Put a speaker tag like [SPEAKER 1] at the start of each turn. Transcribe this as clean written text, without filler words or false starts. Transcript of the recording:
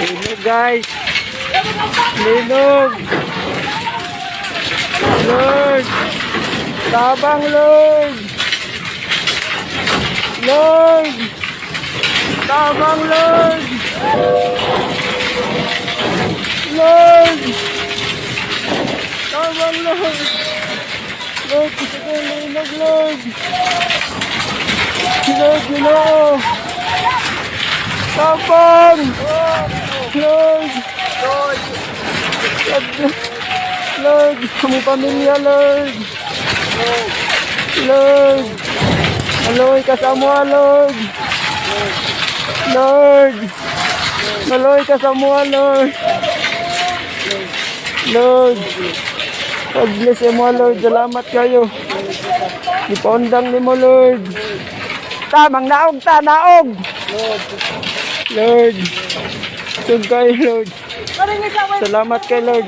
[SPEAKER 1] Linog guys. Linog. Lord. Tabang Lord. Lord. Tabang Lord. Lord. Tabang Lord. Lord, gusto ko yung linog Lord. Lord, Lord. Tabang. Lord. Lord. Lord, kami pamilya Lord. Lord. Aloy ka sa mua Lord. Lord. Aloy ka sa mua Lord. Lord. God bless mo Lord. Salamat kayo. Ipaundang ni mo Lord. Tamang naog ta, naog. Lord. Sug kayo Lord. Salamat kay Lord.